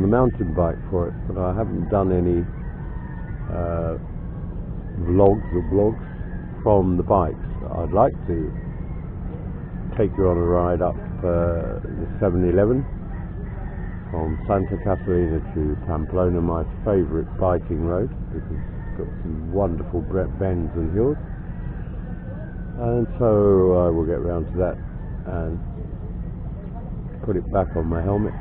mountain bike for it, but I haven't done any vlogs or blogs from the bikes. I'd like to take you on a ride up the 711 from Santa Catalina to Pamplona, my favourite biking road, because it's got some wonderful bends and hills. And so I will get round to that and put it back on my helmet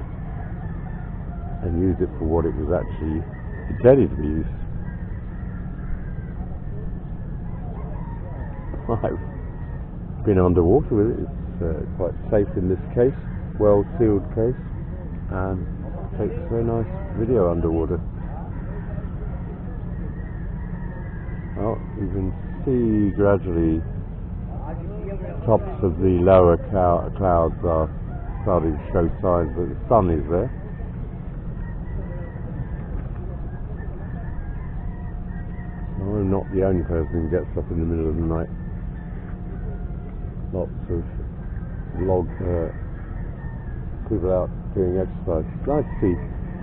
and use it for what it was actually intended to be used. I've been underwater with it. It's quite safe in this case, well sealed case, and takes a very nice video underwater. Well, you can see gradually tops of the lower clouds are starting to show signs that the sun is there. I'm not the only person who gets up in the middle of the night. Lots of people out doing exercise. It's nice to see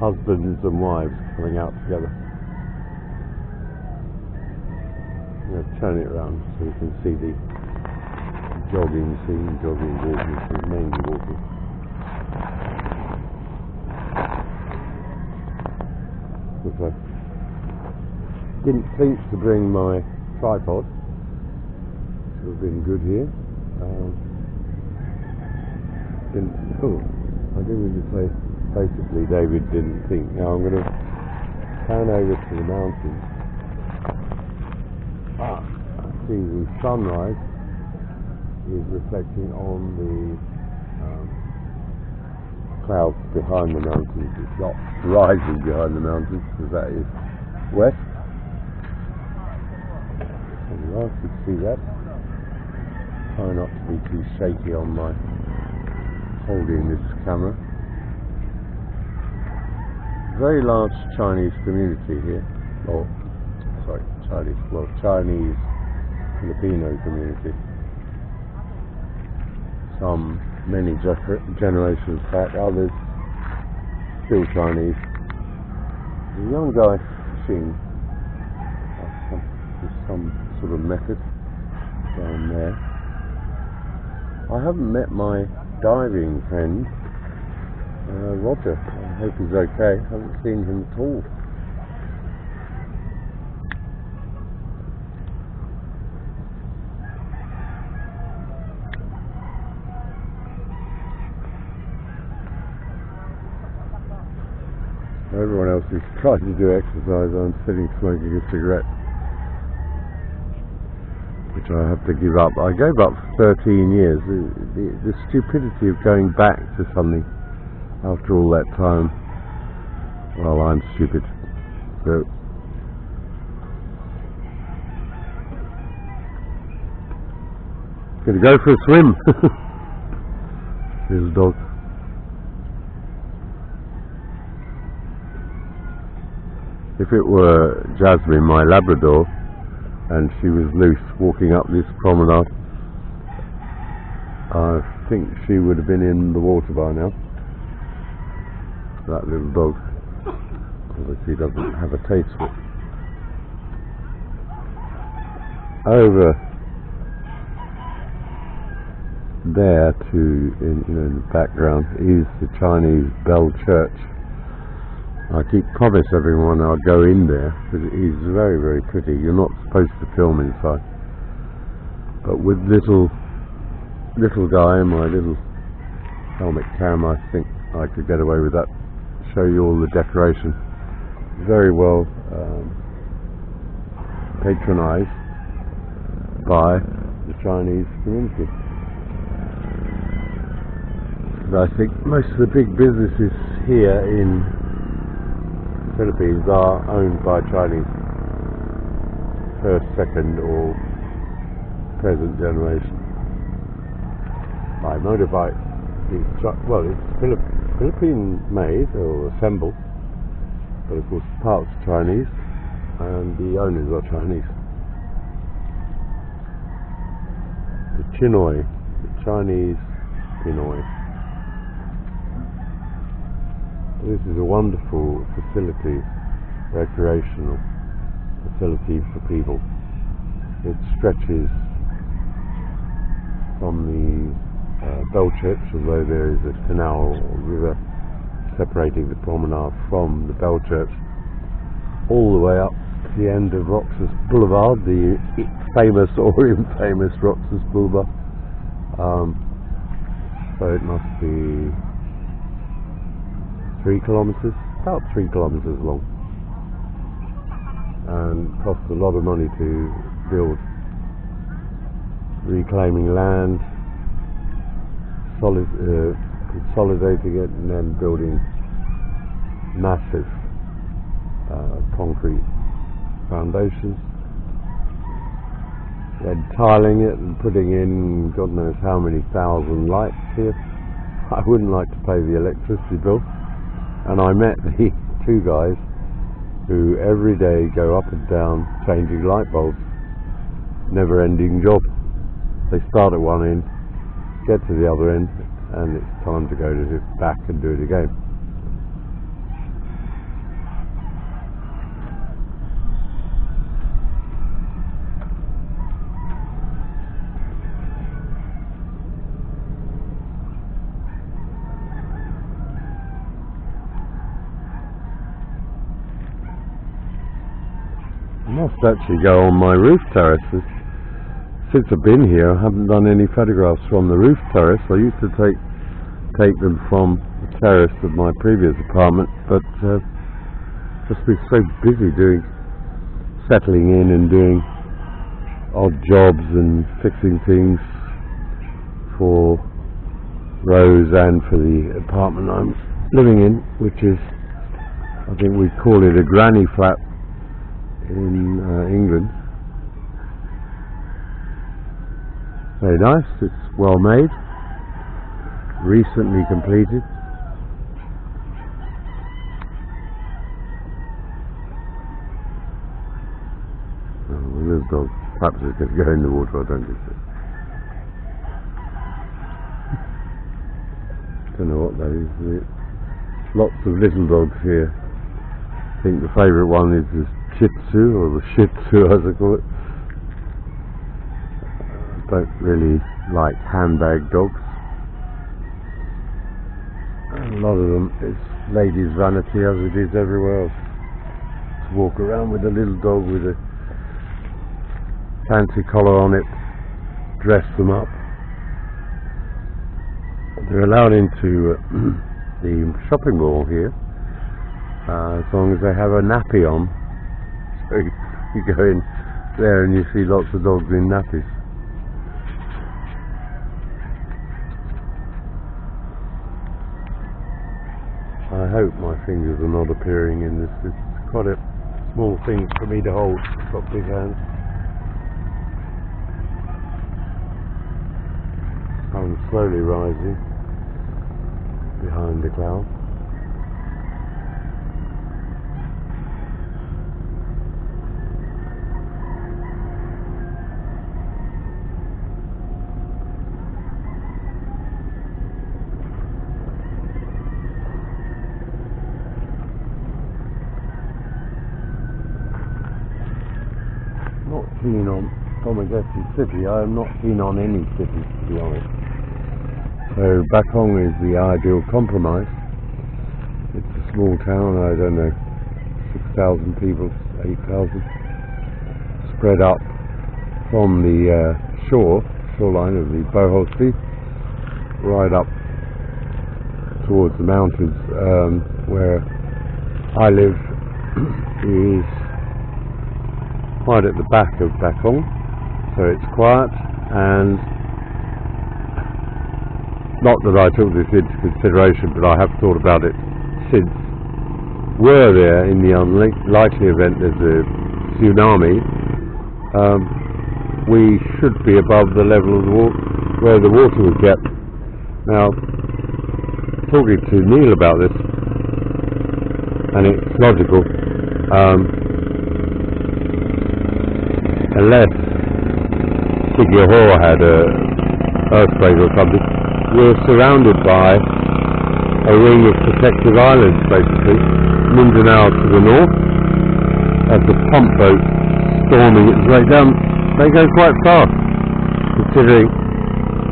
husbands and wives coming out together. I'm going to turn it around so you can see the jogging scene, walking scene, mainly walking. So I didn't think to bring my tripod, which would have been good here. I didn't really say, basically David didn't think. Now I'm going to pan over to the mountains. I see the sunrise is reflecting on the clouds behind the mountains. It's not rising behind the mountains, because that is west. And you could see that. Try not to be too shaky on my holding this camera. Very large Chinese community here. Oh, sorry, Chinese Filipino community. Some many generations back, others still Chinese. There's a young guy fishing with some sort of method down there. I haven't met my diving friend, Roger. I hope he's okay. I haven't seen him at all. Everyone else is trying to do exercise. I'm sitting smoking a cigarette, which I have to give up. I gave up for 13 years. The stupidity of going back to something after all that time. Well, I'm stupid. So gonna go for a swim. There's a dog. If it were Jasmine, my Labrador, and she was loose walking up this promenade, I think she would have been in the water by now. That little dog obviously doesn't have a taste for it. Over there in the background is the Chinese Bell Church. I keep promise everyone I'll go in there, because it is very, very pretty. You're not supposed to film inside, but with little guy and my little helmet cam, I think I could get away with that. Show you all the decoration. Very well patronized by the Chinese community. But I think most of the big businesses here in Philippines are owned by Chinese, first, second, or present generation. My motorbike is it's Philippine made or assembled, but of course parts are Chinese and the owners are Chinese. The Chinoy, the Chinese Pinoy. This is a wonderful facility, recreational facility for people. It stretches from the Bell Chips, although there is a canal or river separating the promenade from the Bell Chips, all the way up to the end of Roxas Boulevard, the famous or infamous Roxas Boulevard. So it must be 3 kilometres, about 3 kilometres long, and costs a lot of money to build, reclaiming land, consolidating it, and then building massive concrete foundations, then tiling it and putting in God knows how many thousand lights here. I wouldn't like to pay the electricity bill. And I met the 2 guys who every day go up and down changing light bulbs. Never ending job. They start at one end, get to the other end, and it's time to go to it back and do it again. I must actually go on my roof terrace. Since I've been here, I haven't done any photographs from the roof terrace. I used to take them from the terrace of my previous apartment, but just been so busy settling in and doing odd jobs and fixing things for Rose and for the apartment I'm living in, which is, I think we call it a granny flat in England. Very nice, it's well made, recently completed. Oh, the little dog, perhaps it's going to go in the water, I don't think so. Don't know what that is. Lots of little dogs here. I think the favourite one is the Shih Tzu, or the Shih Tzu as I call it. I don't really like handbag dogs. A lot of them, it's ladies' vanity, as it is everywhere else. To walk around with a little dog with a fancy collar on it, dress them up. They're allowed into the shopping mall here, as long as they have a nappy on. So you go in there and you see lots of dogs in nappies. I hope my fingers are not appearing in this. It's quite a small thing for me to hold. I've got big hands. I'm slowly rising behind the clouds. Not keen on Dumaguete City. I am not keen on any city, to be honest. So Bakong is the ideal compromise. It's a small town, I don't know, 6,000 people, 8,000, spread up from the shoreline of the Bohol Sea, right up towards the mountains. Where I live is right at the back of Bakong, so it's quiet, and not that I took this into consideration, but I have thought about it since. Were there, in the unlikely event there's a tsunami, we should be above the level of the water, where the water was kept. Now, talking to Neil about this, and it's logical, unless Sigihora had a earthquake or something, we're surrounded by a ring of protective islands basically. Mindanao to the north, as the pump boat storming its way down. They go quite fast, considering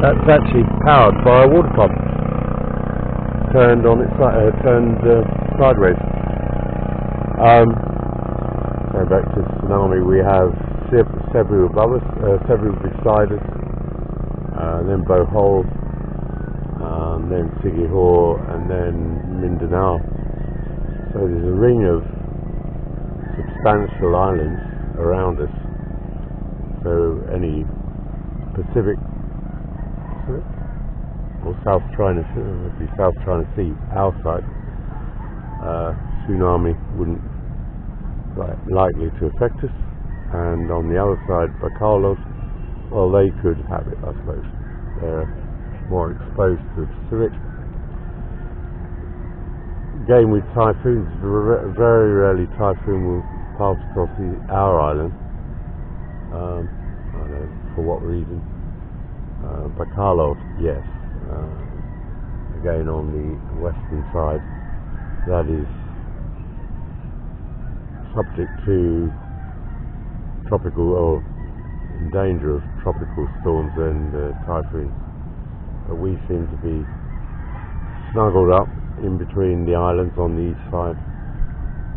that's actually powered by a water pump turned on its sideways. Going back to Tsunami, we have Cebu above us, Cebu beside us, then Bohol, then Sigihor, and then Mindanao. So there's a ring of substantial islands around us. So any Pacific or South China Sea, our side, tsunami wouldn't likely to affect us, and on the other side, Bacalos, well, they could have it, I suppose. They're more exposed to the Pacific. Again, with typhoons, very rarely typhoon will pass across our island. I don't know for what reason. Bacalos, yes. Again, on the western side, that is subject to tropical, or in danger of tropical storms and typhoons. But we seem to be snuggled up in between the islands on the east side,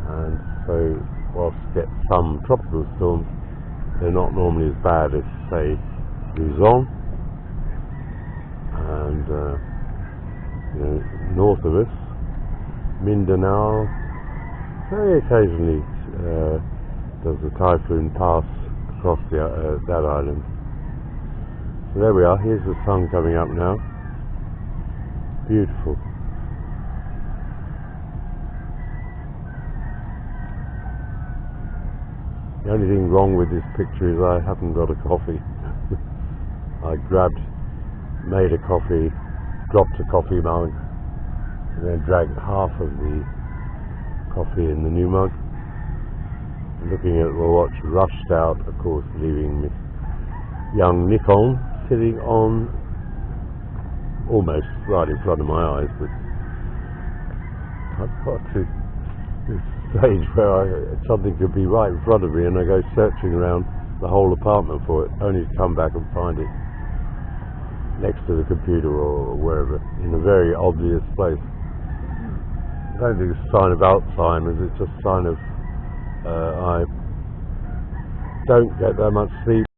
and so whilst we get some tropical storms, they're not normally as bad as, say, Luzon, and north of us, Mindanao, very occasionally does the typhoon pass across that island. So there we are. Here's the sun coming up now. Beautiful. The only thing wrong with this picture is I haven't got a coffee. I made a coffee, dropped a coffee mug, and then drank half of the coffee in the new mug. Looking at the watch, rushed out, of course, leaving Miss young Nikon sitting on almost right in front of my eyes, but I've got to this stage where something could be right in front of me and I go searching around the whole apartment for it, only to come back and find it next to the computer or wherever, in a very obvious place. I don't think it's a sign of Alzheimer's, it's just a sign of I don't get that much sleep.